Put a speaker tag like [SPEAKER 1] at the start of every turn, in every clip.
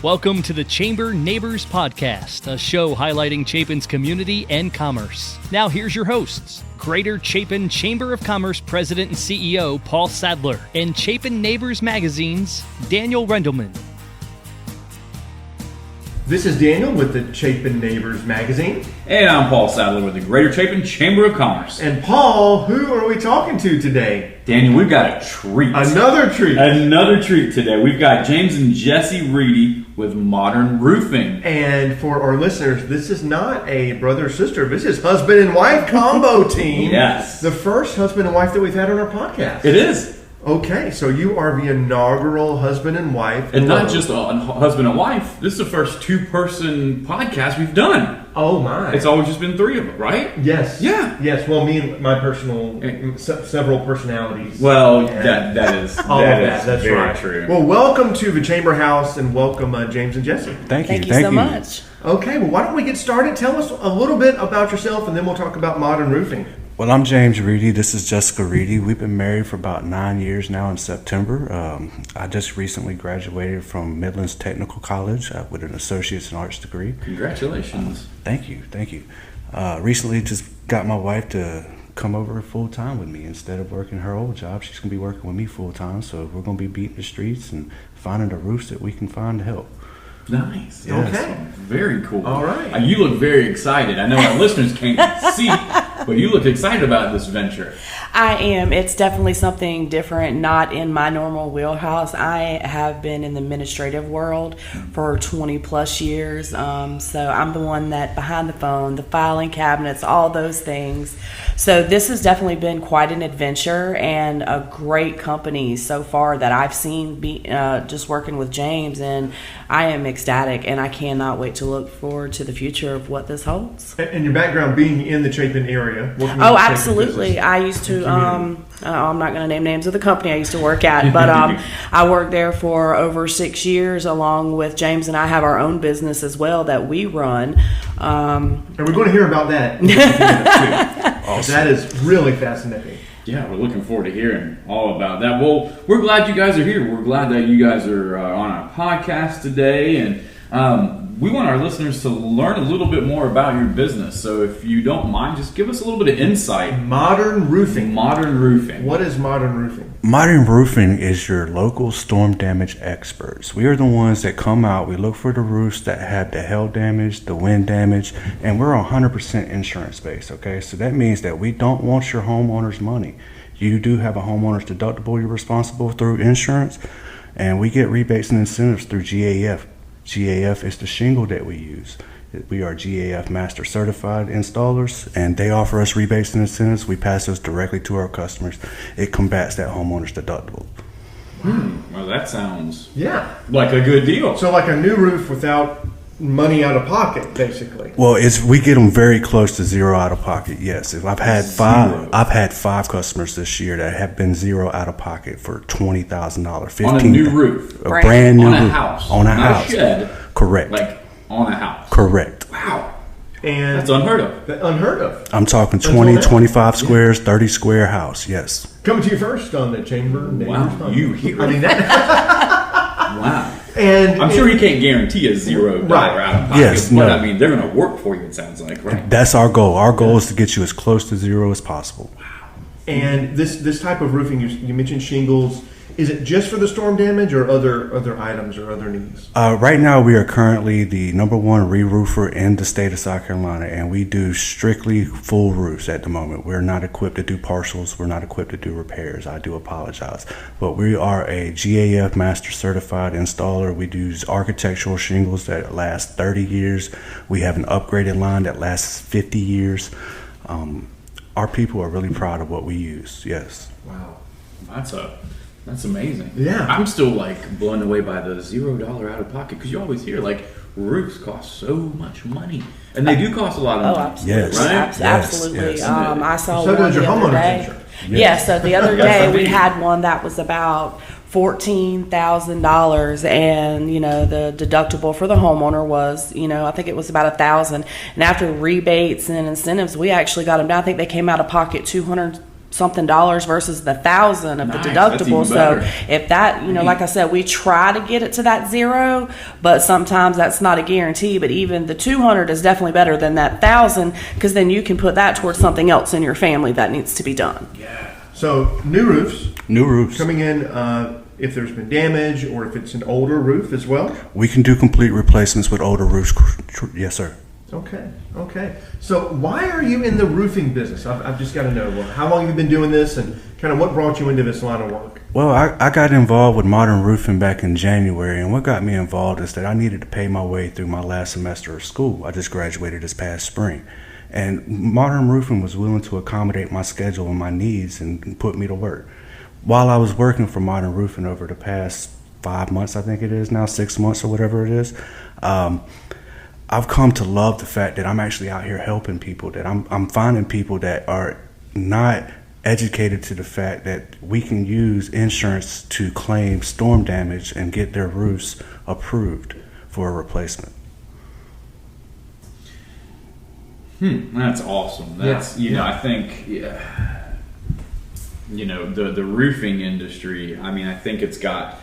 [SPEAKER 1] Welcome to the Chamber Neighbors Podcast, a show highlighting Chapin's community and commerce. Now here's your hosts, Greater Chapin Chamber of Commerce President and CEO Paul Sadler, and Chapin Neighbors Magazine's Daniel Rendelman.
[SPEAKER 2] This is Daniel with the Chapin Neighbors Magazine.
[SPEAKER 3] And I'm Paul Sadler with the Greater Chapin Chamber of Commerce.
[SPEAKER 2] And Paul, who are we talking to today?
[SPEAKER 3] Daniel, we've got a treat.
[SPEAKER 2] Another treat.
[SPEAKER 3] Another treat today. We've got James and Jessie Reedy with Modern Roofing.
[SPEAKER 2] And for our listeners, this is not a brother or sister. This is husband and wife combo team.
[SPEAKER 3] Yes.
[SPEAKER 2] The first husband and wife that we've had on our podcast.
[SPEAKER 3] It is.
[SPEAKER 2] Okay, so you are the inaugural husband and wife.
[SPEAKER 3] And not just a husband and wife. This is the first two-person podcast we've done.
[SPEAKER 2] Oh, my.
[SPEAKER 3] It's always just been three of us, right?
[SPEAKER 2] Yes.
[SPEAKER 3] Yeah.
[SPEAKER 2] Yes, well, me and my personal, several personalities.
[SPEAKER 3] Well, that is
[SPEAKER 2] all
[SPEAKER 3] that
[SPEAKER 2] of that.
[SPEAKER 3] is
[SPEAKER 2] That's
[SPEAKER 3] very
[SPEAKER 2] right.
[SPEAKER 3] true.
[SPEAKER 2] Well, welcome to the Chamber House and welcome James and Jessie.
[SPEAKER 4] Thank you so much.
[SPEAKER 2] Okay, well, why don't we get started? Tell us a little bit about yourself and then we'll talk about Modern Roofing.
[SPEAKER 4] Well, I'm James Reedy. This is Jessica Reedy. We've been married for about 9 years now in September. I just recently graduated from Midlands Technical College with an Associate's in Arts degree.
[SPEAKER 3] Congratulations.
[SPEAKER 4] Thank you. Recently just got my wife to come over full-time with me. Instead of working her old job, she's going to be working with me full-time. So we're going to be beating the streets and finding the roofs that we can find to help.
[SPEAKER 3] Nice.
[SPEAKER 2] Yes.
[SPEAKER 3] Okay. Very cool.
[SPEAKER 2] All right.
[SPEAKER 3] You look very excited. I know our listeners can't see, but you look excited about this venture.
[SPEAKER 5] I am. It's definitely something different, not in my normal wheelhouse. I have been in the administrative world for 20 plus years. So I'm the one that behind the phone, the filing cabinets, all those things. So this has definitely been quite an adventure and a great company so far that I've seen just working with James, and I am ecstatic, and I cannot wait to look forward to the future of what this holds.
[SPEAKER 2] And your background being in the Chapin area.
[SPEAKER 5] Oh, absolutely. I used to, I'm not going to name names of the company I used to work at, but I worked there for over 6 years along with James, and I have our own business as well that we run.
[SPEAKER 2] And we're going to hear about that. Awesome. That is really fascinating.
[SPEAKER 3] Yeah, we're looking forward to hearing all about that. Well, we're glad you guys are here. We're glad that you guys are on our podcast today, and we want our listeners to learn a little bit more about your business. So if you don't mind, just give us a little bit of insight.
[SPEAKER 2] Modern Roofing.
[SPEAKER 3] Modern Roofing.
[SPEAKER 2] What is Modern Roofing?
[SPEAKER 4] Modern Roofing is your local storm damage experts. We are the ones that come out. We look for the roofs that have the hail damage, the wind damage, and we're 100% insurance based, okay? So that means that we don't want your homeowner's money. You do have a homeowner's deductible you're responsible through insurance, and we get rebates and incentives through GAF. GAF is the shingle that we use. We are GAF Master Certified installers, and they offer us rebates and incentives. We pass those directly to our customers. It combats that homeowner's deductible.
[SPEAKER 3] Well, that sounds
[SPEAKER 2] like
[SPEAKER 3] a good deal.
[SPEAKER 2] So like a new roof without money out of pocket, basically.
[SPEAKER 4] Well, we get them very close to zero out of pocket. Yes, if I've had five customers this year that have been zero out of pocket for $20,000,
[SPEAKER 3] on a new roof,
[SPEAKER 4] a brand new
[SPEAKER 3] on a
[SPEAKER 4] roof,
[SPEAKER 3] house,
[SPEAKER 4] on a
[SPEAKER 3] not
[SPEAKER 4] house,
[SPEAKER 3] a shed,
[SPEAKER 4] correct,
[SPEAKER 3] like on a house,
[SPEAKER 4] correct.
[SPEAKER 3] Wow,
[SPEAKER 2] and
[SPEAKER 3] that's unheard of.
[SPEAKER 2] Unheard of.
[SPEAKER 4] I'm talking 20, 25 squares, 30 square house. Yes.
[SPEAKER 2] Coming to you first on the Chamber Neighbors.
[SPEAKER 3] Wow, you here?
[SPEAKER 2] I mean that.
[SPEAKER 3] Wow.
[SPEAKER 2] And
[SPEAKER 3] I'm sure he can't guarantee a $0 out of pocket,
[SPEAKER 4] yes,
[SPEAKER 3] but I mean, they're going to work for you, it sounds like, right?
[SPEAKER 4] That's our goal. Our goal is to get you as close to zero as possible.
[SPEAKER 3] Wow.
[SPEAKER 2] And this type of roofing, you mentioned shingles. Is it just for the storm damage or other items or other needs?
[SPEAKER 4] Right now, we are currently the #1 re-roofer in the state of South Carolina, and we do strictly full roofs at the moment. We're not equipped to do partials. We're not equipped to do repairs. I do apologize. But we are a GAF Master Certified installer. We do architectural shingles that last 30 years. We have an upgraded line that lasts 50 years. Our people are really proud of what we use, yes.
[SPEAKER 3] Wow. That's amazing.
[SPEAKER 2] Yeah.
[SPEAKER 3] I'm still like blown away by the $0 out of pocket, because you always hear like roofs cost so much money, and they do cost a lot of money.
[SPEAKER 5] Oh, absolutely.
[SPEAKER 4] Yes.
[SPEAKER 3] Right?
[SPEAKER 5] Absolutely.
[SPEAKER 4] Yes.
[SPEAKER 5] I saw
[SPEAKER 2] So
[SPEAKER 5] one
[SPEAKER 2] does your
[SPEAKER 5] the other
[SPEAKER 2] homeowner's
[SPEAKER 5] day.
[SPEAKER 2] insurance.
[SPEAKER 5] Yeah, so the other day we had one that was about $14,000, and the deductible for the homeowner was I think it was about $1,000, and after rebates and incentives we actually got them down. I think they came out of pocket something dollars versus the $1,000 of
[SPEAKER 3] Nice,
[SPEAKER 5] the
[SPEAKER 3] that's even
[SPEAKER 5] deductible. So
[SPEAKER 3] better.
[SPEAKER 5] if that, like I said, we try to get it to that 0, but sometimes that's not a guarantee. But even the $200 is definitely better than that $1,000, because then you can put that towards something else in your family that needs to be done.
[SPEAKER 2] So new roofs
[SPEAKER 4] coming
[SPEAKER 2] in. If there's been damage or if it's an older roof as well.
[SPEAKER 4] We can do complete replacements with older roofs. Yes, sir.
[SPEAKER 2] Okay. So why are you in the roofing business? I've just got to know, how long have you been doing this and kind of what brought you into this line of work?
[SPEAKER 4] Well, I got involved with modern roofing back in January, and what got me involved is that I needed to pay my way through my last semester of school. I just graduated this past spring. And modern roofing was willing to accommodate my schedule and my needs and put me to work. While I was working for modern roofing over the past 5 months, I think it is now, 6 months or whatever it is, I've come to love the fact that I'm actually out here helping people, that I'm finding people that are not educated to the fact that we can use insurance to claim storm damage and get their roofs approved for a replacement.
[SPEAKER 3] That's awesome. That's I think the roofing industry. I mean, I think it's got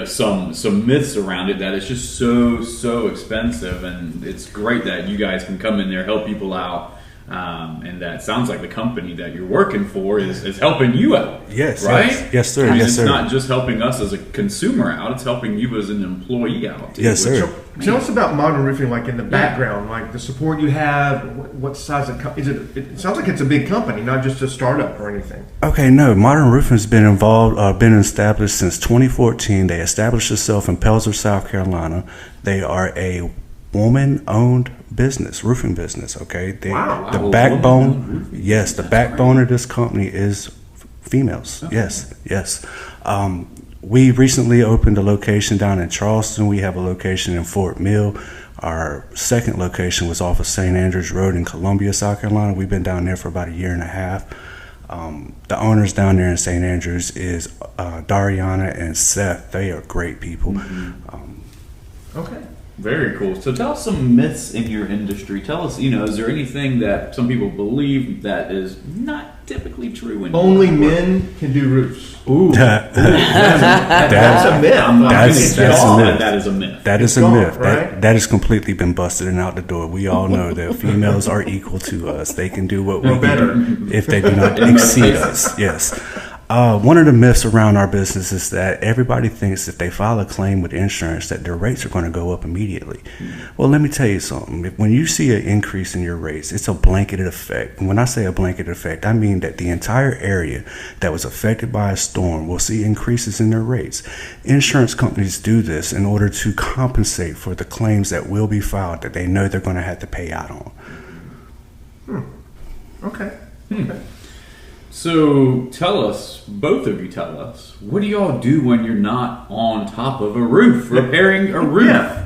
[SPEAKER 3] some myths around it that it's just so expensive, and it's great that you guys can come in there, help people out, and that sounds like the company that you're working for is helping you out.
[SPEAKER 4] Yes,
[SPEAKER 3] right?
[SPEAKER 4] Yes, sir.
[SPEAKER 3] I mean,
[SPEAKER 4] Yes,
[SPEAKER 3] it's
[SPEAKER 4] sir.
[SPEAKER 3] not just helping us as a consumer out; it's helping you as an employee out. Too,
[SPEAKER 4] Yes, sir.
[SPEAKER 2] So tell us about modern roofing, like in the background, like the support you have. What size of is it? It sounds like it's a big company, not just a startup or anything.
[SPEAKER 4] Okay, no. Modern Roofing's been been established since 2014. They established themselves in Pelzer, South Carolina. They are a woman-owned business, roofing business. Okay, the backbone. Yes, the backbone of this company is females. Okay. Yes. We recently opened a location down in Charleston. We have a location in Fort Mill. Our second location was off of St. Andrews Road in Columbia, South Carolina. We've been down there for about a year and a half. The owners down there in St. Andrews is Dariana and Seth. They are great people.
[SPEAKER 3] Okay. Very cool. So tell us some myths in your industry. Tell us, is there anything that some people believe that is not typically true?
[SPEAKER 2] Only men can do roofs.
[SPEAKER 3] Ooh.
[SPEAKER 2] That's a myth.
[SPEAKER 3] That is a myth.
[SPEAKER 4] That is
[SPEAKER 2] It's
[SPEAKER 4] a
[SPEAKER 2] gone,
[SPEAKER 4] myth.
[SPEAKER 2] right?
[SPEAKER 4] That has completely been busted and out the door. We all know that females are equal to us. They can do what we
[SPEAKER 2] better.
[SPEAKER 4] do if they do not exceed us. Yes. One of the myths around our business is that everybody thinks if they file a claim with insurance that their rates are going to go up immediately. Well, let me tell you something. When you see an increase in your rates, it's a blanketed effect. And when I say a blanketed effect, I mean that the entire area that was affected by a storm will see increases in their rates. Insurance companies do this in order to compensate for the claims that will be filed that they know they're going to have to pay out on.
[SPEAKER 2] Okay.
[SPEAKER 3] So both of you tell us, what do y'all do when you're not on top of a roof, repairing a roof?
[SPEAKER 2] Yeah.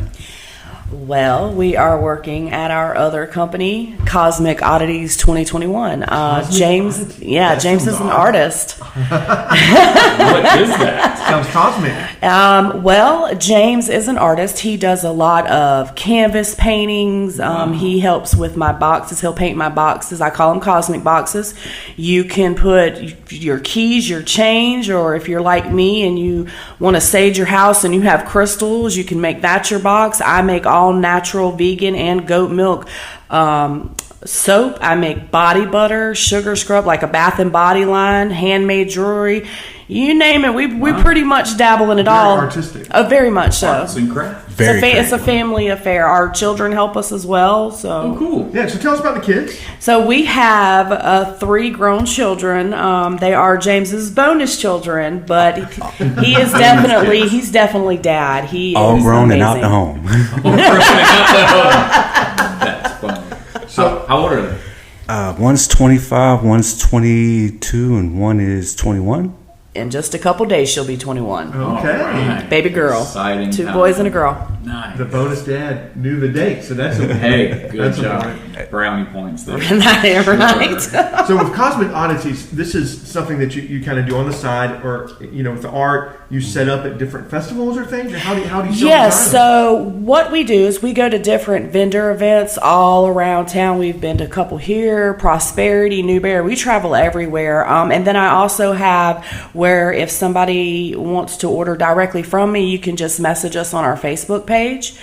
[SPEAKER 5] Well, we are working at our other company, Cosmic Oddities 2021. James is an artist.
[SPEAKER 3] What is that?
[SPEAKER 2] Sounds cosmic.
[SPEAKER 5] Well, James is an artist. He does a lot of canvas paintings. He helps with my boxes. He'll paint my boxes. I call them cosmic boxes. You can put your keys, your change, or if you're like me and you want to sage your house and you have crystals, you can make that your box. I make all natural, vegan, and goat milk soap. I make body butter, sugar scrub, like a bath and body line, handmade jewelry. You name it. We pretty much dabble in it all.
[SPEAKER 2] Very artistic.
[SPEAKER 5] Very much so.
[SPEAKER 3] Arts and crafts.
[SPEAKER 5] It's a family affair. Our children help us as well. So.
[SPEAKER 3] Oh, cool.
[SPEAKER 2] Yeah, so tell us about the kids.
[SPEAKER 5] So we have 3 grown children. They are James's bonus children, but he's definitely dad. He
[SPEAKER 4] All
[SPEAKER 5] is
[SPEAKER 4] grown
[SPEAKER 5] amazing.
[SPEAKER 4] and out the home.
[SPEAKER 3] That's funny. So how old are they?
[SPEAKER 4] One's 25, one's 22, and one is 21.
[SPEAKER 5] In just a couple days, she'll be 21.
[SPEAKER 2] Okay.
[SPEAKER 3] All right.
[SPEAKER 5] Baby girl.
[SPEAKER 3] Exciting
[SPEAKER 5] 2
[SPEAKER 3] time.
[SPEAKER 5] boys and a girl.
[SPEAKER 3] Nice.
[SPEAKER 2] The bonus dad knew the date, so that's a
[SPEAKER 3] Hey, good
[SPEAKER 2] that's
[SPEAKER 3] job.
[SPEAKER 2] important.
[SPEAKER 3] Brownie points there.
[SPEAKER 5] Right.
[SPEAKER 2] So with Cosmic Oddities, this is something that you kind of do on the side, or with the art you set up at different festivals or things. Or how do you sell
[SPEAKER 5] Yes,
[SPEAKER 2] design?
[SPEAKER 5] so what we do is we go to different vendor events all around town. We've been to a couple here, Prosperity, Newberry. We travel everywhere. And then I also have where if somebody wants to order directly from me, you can just message us on our Facebook page.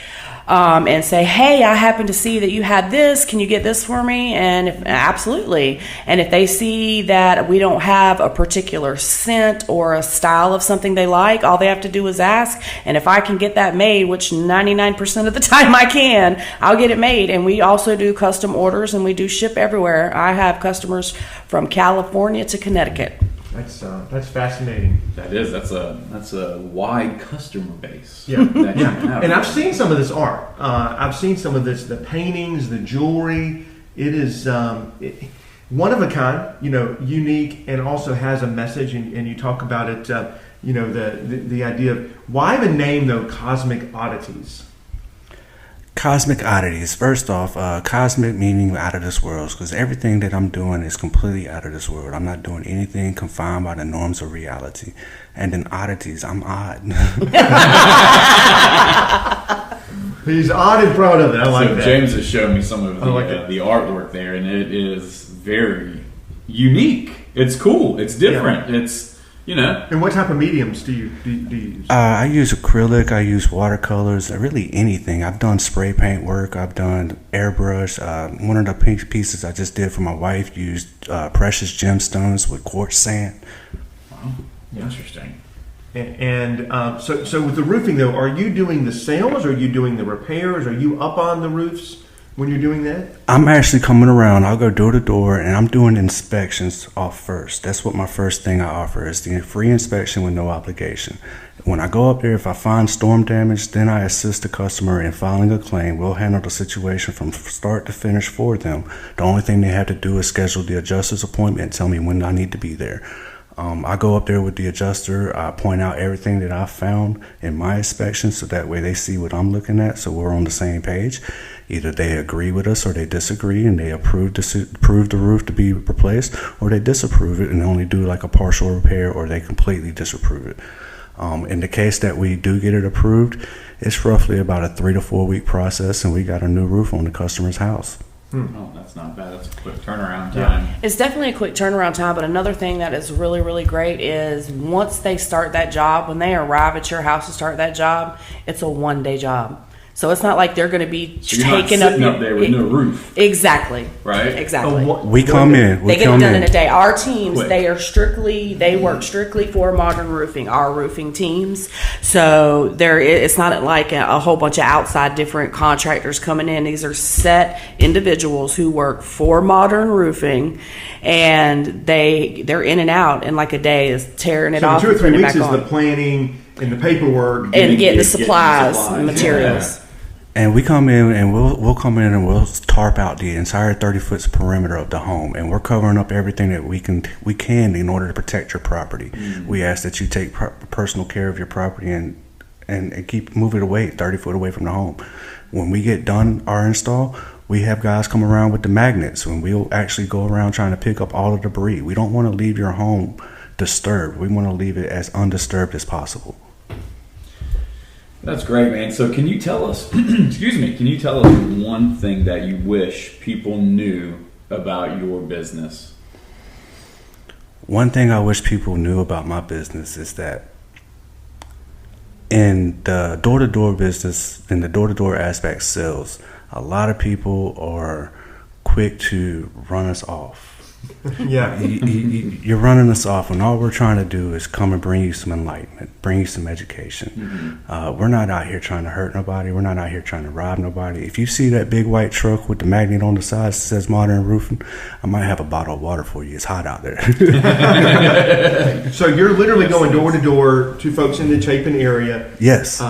[SPEAKER 5] And say, hey, I happen to see that you had this. Can you get this for me? And absolutely. And if they see that we don't have a particular scent or a style of something they like, all they have to do is ask. And if I can get that made, which 99% of the time I can, I'll get it made. And we also do custom orders, and we do ship everywhere. I have customers from California to Connecticut.
[SPEAKER 2] That's fascinating.
[SPEAKER 3] That is. That's a wide customer base.
[SPEAKER 2] Yeah,
[SPEAKER 3] that you have.
[SPEAKER 2] And I've seen some of this art. I've seen some of this, the paintings, the jewelry. It is one of a kind, unique, and also has a message. And you talk about it, the idea of why the name though, Cosmic Oddities.
[SPEAKER 4] Cosmic Oddities. First off, cosmic meaning out of this world, because everything that I'm doing is completely out of this world. I'm not doing anything confined by the norms of reality. And then oddities, I'm odd.
[SPEAKER 2] He's odd and proud of it. I like that.
[SPEAKER 3] James has shown me some of the artwork there, and it is very unique. It's cool. It's different. Yeah. It's
[SPEAKER 2] And what type of mediums do you use?
[SPEAKER 4] I use acrylic. I use watercolors. Really anything. I've done spray paint work. I've done airbrush. One of the pink pieces I just did for my wife used precious gemstones with quartz sand.
[SPEAKER 3] Wow, interesting.
[SPEAKER 2] And so with the roofing though, are you doing the sales? Are you doing the repairs? Are you up on the roofs when you're doing that?
[SPEAKER 4] I'm actually coming around. I'll go door to door, and I'm doing inspections off first. That's what my first thing I offer is the free inspection with no obligation. When I go up there, if I find storm damage, then I assist the customer in filing a claim. We'll handle the situation from start to finish for them. The only thing they have to do is schedule the adjuster's appointment and tell me when I need to be there. I go up there with the adjuster. I point out everything that I found in my inspection, so that way they see what I'm looking at, so we're on the same page. Either they agree with us or they disagree, and they approve the roof to be replaced, or they disapprove it and only do like a partial repair, or they completely disapprove it. In the case that we do get it approved, it's roughly about a 3 to 4 week process, and we got a new roof on the customer's house.
[SPEAKER 3] Oh, that's not bad. That's a quick turnaround time.
[SPEAKER 5] Yeah. It's definitely a quick turnaround time, but another thing that is really, really great is once they start that job, when they arrive at your house to start that job, it's a one-day job. So it's not like they're going to be taking up
[SPEAKER 3] there with no roof.
[SPEAKER 5] Exactly.
[SPEAKER 3] Right?
[SPEAKER 5] Exactly.
[SPEAKER 4] We come in.
[SPEAKER 5] They get it done in a day. Our teams, they work strictly for Modern Roofing, our roofing teams. So it's not like a whole bunch of outside different contractors coming in. These are set individuals who work for Modern Roofing, and they're in and out in like a day, is tearing it off.
[SPEAKER 2] So 2 or 3 weeks is
[SPEAKER 5] on.
[SPEAKER 2] the planning and the paperwork
[SPEAKER 5] and getting the supplies and materials.
[SPEAKER 3] Yeah.
[SPEAKER 4] And we come in and we'll come in and we'll tarp out the entire 30-foot perimeter of the home, and we're covering up everything that we can in order to protect your property. Mm-hmm. We ask that you take personal care of your property and keep move it away 30 foot away from the home. When we get done our install, we have guys come around with the magnets, and we'll actually go around trying to pick up all the debris. We don't want to leave your home disturbed. We want to leave it as undisturbed as possible.
[SPEAKER 3] That's great, man. So can you tell us, can you tell us one thing that you wish people knew about your business?
[SPEAKER 4] One thing I wish people knew about my business is that in the door-to-door business, in the door-to-door aspect sales, a lot of people are quick to run us off.
[SPEAKER 2] Yeah.
[SPEAKER 4] You're running us off when all we're trying to do is come and bring you some enlightenment, bring you some education. Mm-hmm. We're not out here trying to hurt nobody. We're not out here trying to rob nobody. If you see that big white truck with the magnet on the side that says Modern Roofing, I might have a bottle of water for you. It's hot out there.
[SPEAKER 2] So you're literally going door to door to folks in the Chapin area.
[SPEAKER 4] Yes.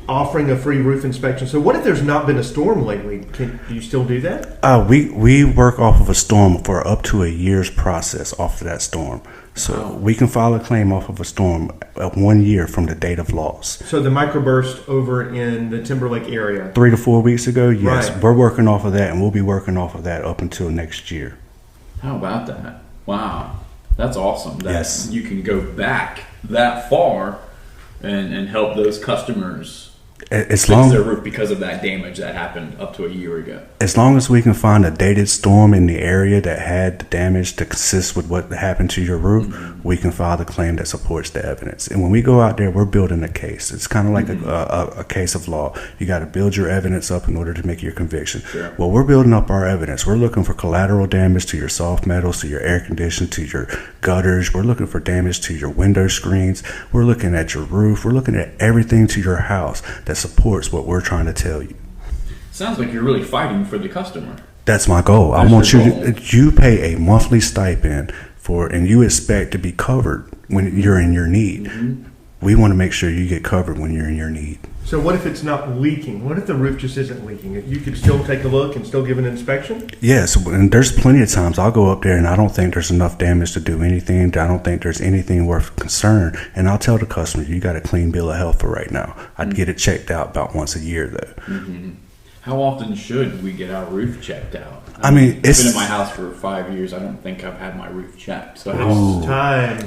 [SPEAKER 2] offering a free roof inspection. So what if there's not been a storm lately? Do you still do that?
[SPEAKER 4] We work off of a storm for up to a year's process off of that storm. So we can file a claim off of a storm 1 year from the date of loss.
[SPEAKER 2] So the microburst over in the Timberlake area.
[SPEAKER 4] 3 to 4 weeks ago, yes.
[SPEAKER 2] Right.
[SPEAKER 4] We're working off of that, and we'll be working off of that up until next year.
[SPEAKER 3] How about that? Wow. That's awesome.
[SPEAKER 4] Yes.
[SPEAKER 3] You can go back that far and help those customers fix their roof because of that damage that happened up to a year ago.
[SPEAKER 4] As long as we can find a dated storm in the area that had the damage to consist with what happened to your roof, we can file the claim that supports the evidence. And when we go out there, we're building a case. It's kind of like a case of law. You got to build your evidence up in order to make your conviction.
[SPEAKER 3] Sure.
[SPEAKER 4] Well, we're building up our evidence. We're looking for collateral damage to your soft metals, to your air conditioning, to your gutters. We're looking for damage to your window screens. We're looking at your roof. We're looking at everything to your house that supports what we're trying to tell you.
[SPEAKER 3] Sounds like you're really fighting for the customer.
[SPEAKER 4] That's my goal. I want you pay a monthly stipend for, and you expect to be covered when you're in your need. We want to make sure you get covered when you're in your need.
[SPEAKER 2] So what if it's not leaking? What if the roof just isn't leaking? You could still take a look and still give an inspection?
[SPEAKER 4] Yes, and there's plenty of times I'll go up there and I don't think there's enough damage to do anything. I don't think there's anything worth concern. And I'll tell the customer, you got a clean bill of health for right now. I'd get it checked out about once a year, though.
[SPEAKER 3] How often should we get our roof checked out?
[SPEAKER 4] I mean,
[SPEAKER 3] I've been in my house for 5 years. I don't think I've had my roof checked. So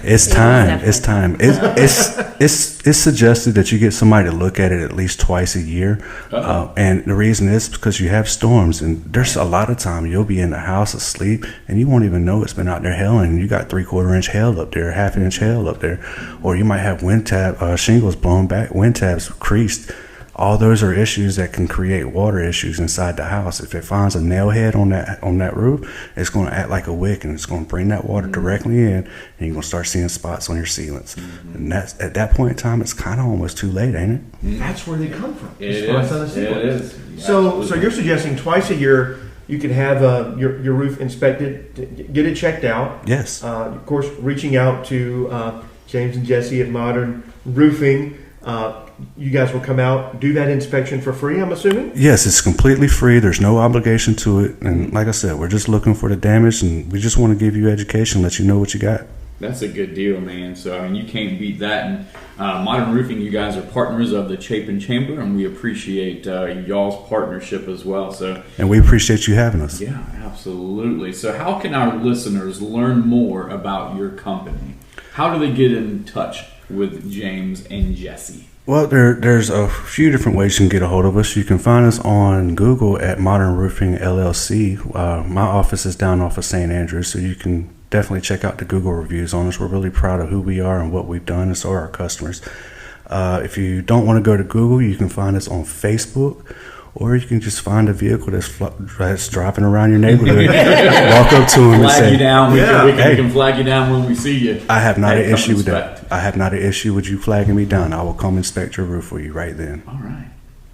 [SPEAKER 2] It's time.
[SPEAKER 4] It's time. It's suggested that you get somebody to look at it at least twice a year. And the reason is because you have storms, and there's a lot of time you'll be in the house asleep and you won't even know it's been out there hailing. You got 3/4 inch hail up there, 1/2 inch hail up there, or you might have shingles blown back, wind tabs creased. All those are issues that can create water issues inside the house. If it finds a nail head on that roof, it's going to act like a wick, and it's going to bring that water directly in, and you're going to start seeing spots on your ceilings. And that's, at that point in time, it's kind of almost too late, ain't it?
[SPEAKER 2] That's where they come from.
[SPEAKER 3] It is.
[SPEAKER 2] So you're suggesting twice a year you could have your roof inspected, get it checked out.
[SPEAKER 4] Yes.
[SPEAKER 2] Of course, reaching out to James and Jessie at Modern Roofing. You guys will come out, do that inspection for free, I'm assuming?
[SPEAKER 4] Yes, it's completely free. There's no obligation to it. And like I said, we're just looking for the damage, and we just want to give you education, let you know what you got.
[SPEAKER 3] That's a good deal, man. So, I mean, you can't beat that. And Modern Roofing, you guys are partners of the Chapin Chamber, and we appreciate y'all's partnership as well.
[SPEAKER 4] And we appreciate you having us.
[SPEAKER 3] Yeah, absolutely. So how can our listeners learn more about your company? How do they get in touch with James and Jessie?
[SPEAKER 4] Well, there's a few different ways you can get a hold of us. You can find us on Google at Modern Roofing LLC. My office is down off of St. Andrews, so you can definitely check out the Google reviews on us. We're really proud of who we are and what we've done, and so are our customers. If you don't want to go to Google, you can find us on Facebook, or you can just find a vehicle that's driving around your neighborhood. Walk up to them and say,
[SPEAKER 3] you down. We can flag you down when we see you.
[SPEAKER 4] I have not an issue with that. I have not an issue with you flagging me down. I will come inspect your roof for you right then.
[SPEAKER 3] All right.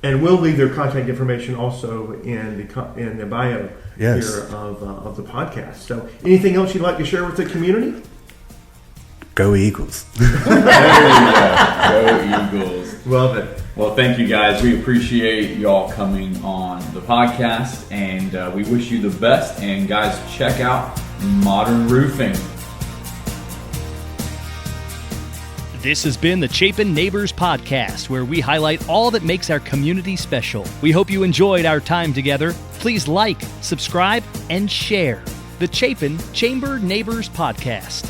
[SPEAKER 2] And we'll leave their contact information also in the bio here of the podcast. So anything else you'd like to share with the community?
[SPEAKER 4] Go Eagles.
[SPEAKER 3] There you go. Go Eagles.
[SPEAKER 2] Love it.
[SPEAKER 3] Well, thank you guys. We appreciate y'all coming on the podcast, and we wish you the best. And guys, check out Modern Roofing.
[SPEAKER 1] This has been the Chapin Neighbors Podcast, where we highlight all that makes our community special. We hope you enjoyed our time together. Please like, subscribe, and share the Chapin Chamber Neighbors Podcast.